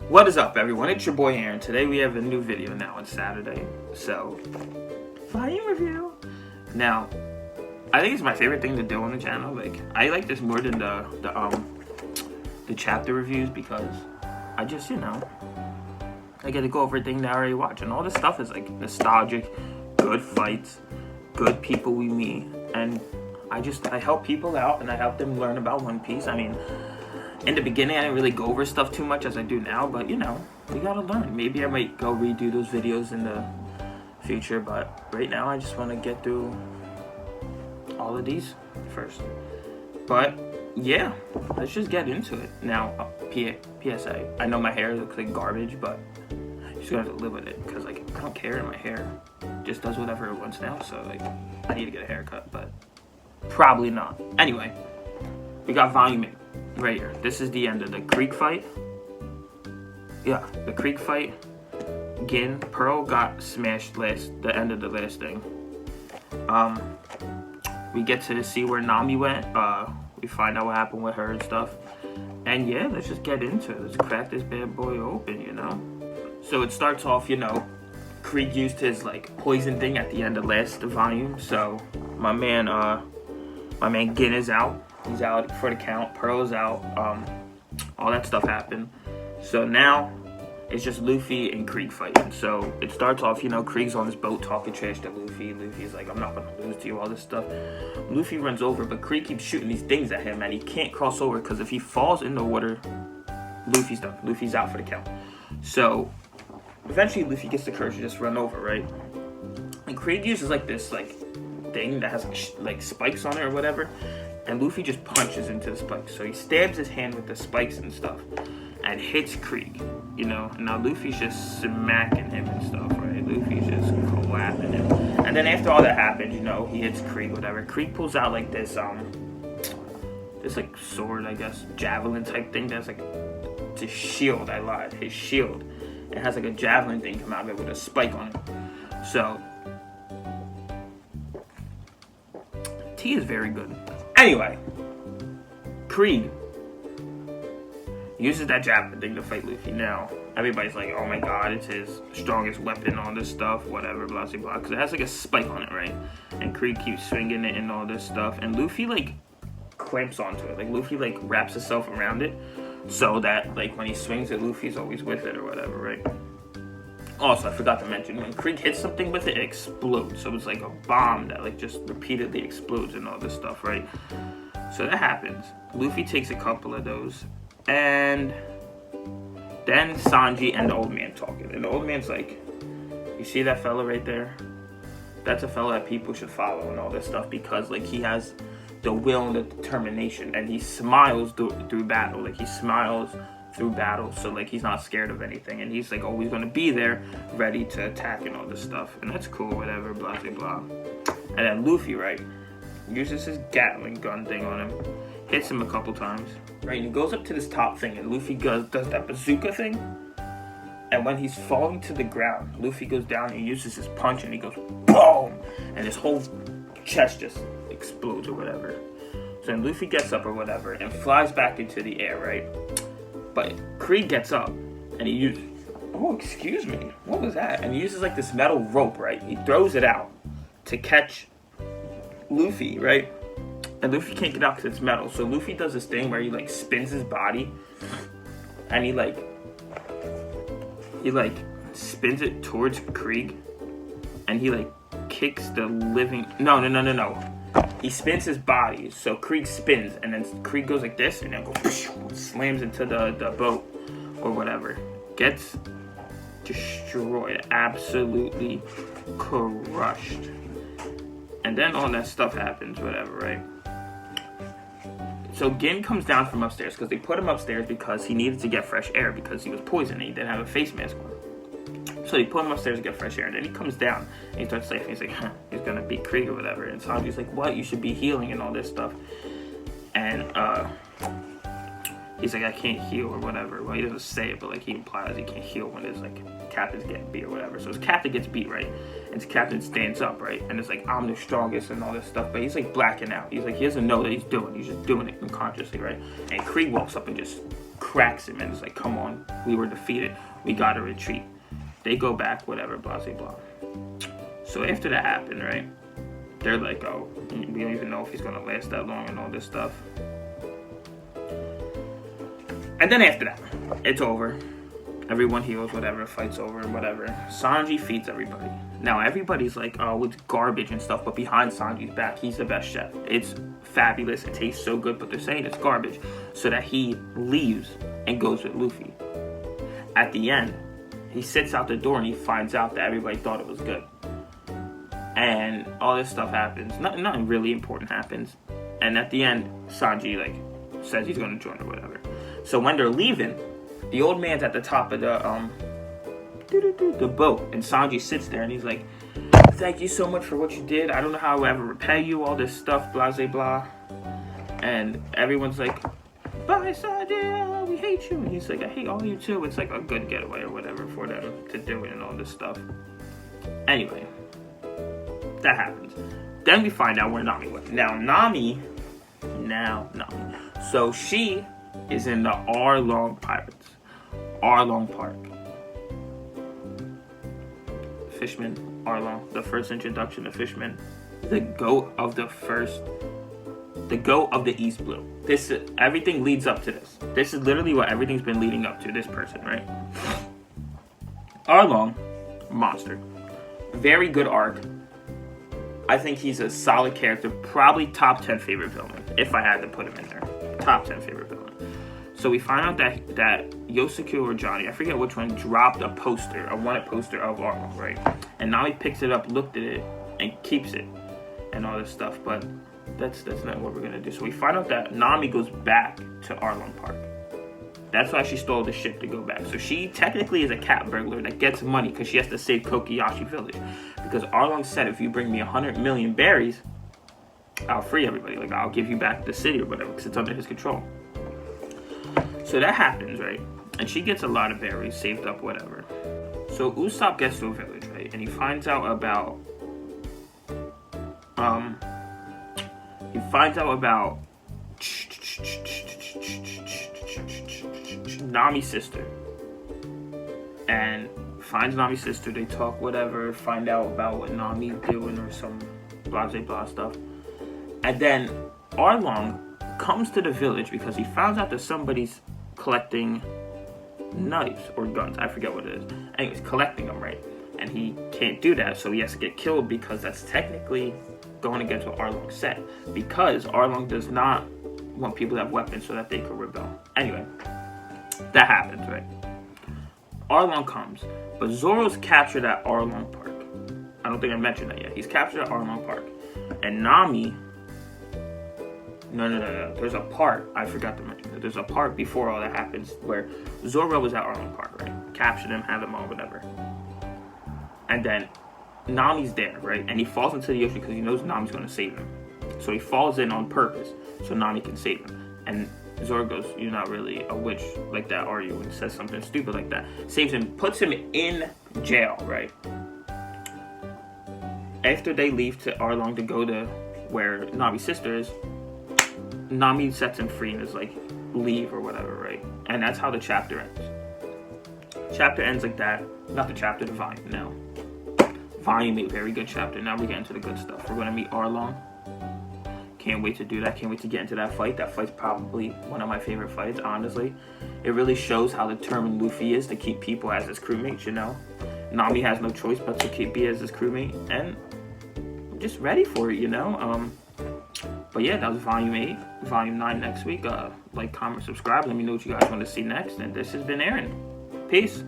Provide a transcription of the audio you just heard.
What is up, everyone? It's your boy Aaron. Today we have a new video now on Saturday. So, volume review. Now, I think it's my favorite thing to do on the channel. Like, I like this more than the chapter reviews because I just, I get to go over everything that I already watch, and all this stuff is like nostalgic, good fights, good people we meet, and I help people out and I help them learn about One Piece. I mean, in the beginning, I didn't really go over stuff too much as I do now, but we gotta learn. Maybe I might go redo those videos in the future, but right now I just want to get through all of these first. But yeah, let's just get into it. Now, PSA, I know my hair looks like garbage, but you just gonna have to live with it, because like, I don't care, and my hair just does whatever it wants now, so like, I need to get a haircut, but probably not. Anyway, we got Volume 8. Right here. This is the end of the Krieg fight. Yeah, the Krieg fight. Again, Pearl got smashed the end of the last thing. We get to see where Nami went. We find out what happened with her and stuff. And yeah, let's just get into it. Let's crack this bad boy open, So it starts off, Krieg used his like poison thing at the end of last volume. So my man Gin is out. He's out for the count. Pearl's out. All that stuff happened. So now it's just Luffy and Krieg fighting. So it starts off, Krieg's on his boat talking trash to Luffy. Luffy's like, I'm not gonna lose to you, all this stuff. Luffy runs over, but Krieg keeps shooting these things at him, and he can't cross over because if he falls in the water, Luffy's done. Luffy's out for the count. So eventually Luffy gets the courage to just run over, right? And Krieg uses like this thing that has like spikes on it or whatever. And Luffy just punches into the spikes. So he stabs his hand with the spikes and stuff and hits Krieg, And now Luffy's just smacking him and stuff, right? Luffy's just clapping him. And then after all that happens, he hits Krieg, whatever. Krieg pulls out like this like sword, I guess, javelin type thing that's like, it's a shield, I lied. His shield. It has like a javelin thing come out of it with a spike on it. So, tea is very good. Anyway, Krieg uses that javelin thing to fight Luffy. Now, everybody's like, oh my god, it's his strongest weapon, all this stuff, whatever, blah, blah, blah, because it has like a spike on it, right? And Krieg keeps swinging it and all this stuff, and Luffy like clamps onto it. Like, Luffy like wraps himself around it so that like when he swings it, Luffy's always with it or whatever, right? Also, I forgot to mention, when Krieg hits something with it, it explodes. So it's like a bomb that like just repeatedly explodes and all this stuff, right? So that happens. Luffy takes a couple of those. And then Sanji and the old man talking. And the old man's like, you see that fella right there? That's a fella that people should follow and all this stuff, because like he has the will and the determination. And he smiles through battle. Like he smiles through battle, so like he's not scared of anything, and he's like always going to be there ready to attack and all this stuff, and that's cool, whatever, blah blah blah. And then Luffy, right, uses his Gatling gun thing on him, hits him a couple times, right, and he goes up to this top thing, and Luffy does that bazooka thing, and when he's falling to the ground, Luffy goes down and he uses his punch, and he goes boom, and his whole chest just explodes or whatever. So then Luffy gets up or whatever and flies back into the air, right? But Krieg gets up, and he uses, oh, excuse me, what was that? And he uses like this metal rope, right? He throws it out to catch Luffy, right? And Luffy can't get out because it's metal. So Luffy does this thing where he like spins his body, and he spins it towards Krieg, and he like kicks the living, no. He spins his body, so Krieg spins, and then Krieg goes like this, and then goes, slams into the boat, or whatever. Gets destroyed, absolutely crushed. And then all that stuff happens, whatever, right? So Gin comes down from upstairs, because they put him upstairs because he needed to get fresh air, because he was poisoned, and he didn't have a face mask on. So they put him upstairs to get fresh air, and then he comes down, and he starts laughing. He's like, he's gonna beat Krieg or whatever. And Sanji's like, what? You should be healing and all this stuff. And he's like, I can't heal or whatever. Well, he doesn't say it, but like he implies he can't heal when his like captain's getting beat or whatever. So his captain gets beat, right? And his captain stands up, right? And it's like, I'm the strongest and all this stuff. But he's like blacking out. He's like, he doesn't know that he's doing. He's just doing it unconsciously, right? And Krieg walks up and just cracks him and is like, come on, we were defeated. We gotta retreat. They go back, whatever, blah, blah, blah. So after that happened, right, they're like, oh, we don't even know if he's gonna last that long and all this stuff. And then after that, it's over. Everyone heals, whatever, fight's over, whatever. Sanji feeds everybody. Now, everybody's like, oh, it's garbage and stuff, but behind Sanji's back, he's the best chef. It's fabulous, it tastes so good, but they're saying it's garbage. So that he leaves and goes with Luffy. At the end, he sits out the door and he finds out that everybody thought it was good. And all this stuff happens. Nothing really important happens. And at the end, Sanji, like, says he's going to join or whatever. So when they're leaving, the old man's at the top of the boat, and Sanji sits there, and he's like, thank you so much for what you did. I don't know how I'll ever repay you, all this stuff, blah, blah, blah. And everyone's like, bye, Sanji, we hate you. And he's like, I hate all you too. It's like a good getaway or whatever for them to do it and all this stuff. Anyway, that happens. Then we find out where Nami went. Now, Nami. So she is in the Arlong Pirates. Arlong Park. Fishman, Arlong, the first introduction to Fishman. The goat of the East Blue. Everything leads up to this. This is literally what everything's been leading up to, this person, right? Arlong, monster. Very good arc. I think he's a solid character. Probably top 10 favorite villain, if I had to put him in there. Top 10 favorite villain. So we find out that Yosuke or Johnny, I forget which one, dropped a wanted poster of Arlong, right? And now he picks it up, looked at it, and keeps it, and all this stuff. But that's not what we're gonna do. So we find out that Nami goes back to Arlong Park. That's why she stole the ship to go back. So she technically is a cat burglar that gets money because she has to save Kokiyashi Village. Because Arlong said, if you bring me 100 million berries, I'll free everybody. Like, I'll give you back the city or whatever, because it's under his control. So that happens, right? And she gets a lot of berries saved up, whatever. So Usopp gets to a village, right? And he finds out about Nami's sister. And finds Nami's sister, they talk, whatever, find out about what Nami's doing or some blah blah blah stuff. And then Arlong comes to the village because he finds out that somebody's collecting knives or guns. I forget what it is. Anyways, collecting them, right? And he can't do that, so he has to get killed because that's technically going against what Arlong said. Because Arlong does not want people to have weapons so that they could rebel. Anyway, that happens, right? Arlong comes, but Zoro's captured at Arlong Park. I don't think I mentioned that yet. He's captured at Arlong Park. And Nami... No. There's a part, I forgot to mention that. There's a part before all that happens where Zoro was at Arlong Park, right? Captured him, had him all, whatever. And then Nami's there, right? And he falls into the ocean because he knows Nami's going to save him. So he falls in on purpose so Nami can save him. And Zoro goes, you're not really a witch like that, are you? And says something stupid like that. Saves him, puts him in jail, right? After they leave to Arlong to go to where Nami's sister is, Nami sets him free and is like, leave or whatever, right? And that's how the chapter ends. Chapter ends like that. Not the chapter, the volume now. Volume 8, very good chapter. Now we get into the good stuff. We're going to meet Arlong. Can't wait to do that. Can't wait to get into that fight. That fight's probably one of my favorite fights, honestly. It really shows how determined Luffy is to keep people as his crewmates, you know? Nami has no choice but to be as his crewmate. And I'm just ready for it, you know? But yeah, that was Volume 8. Volume 9 next week. Like, comment, subscribe. Let me know what you guys want to see next. And this has been Aaron. Peace.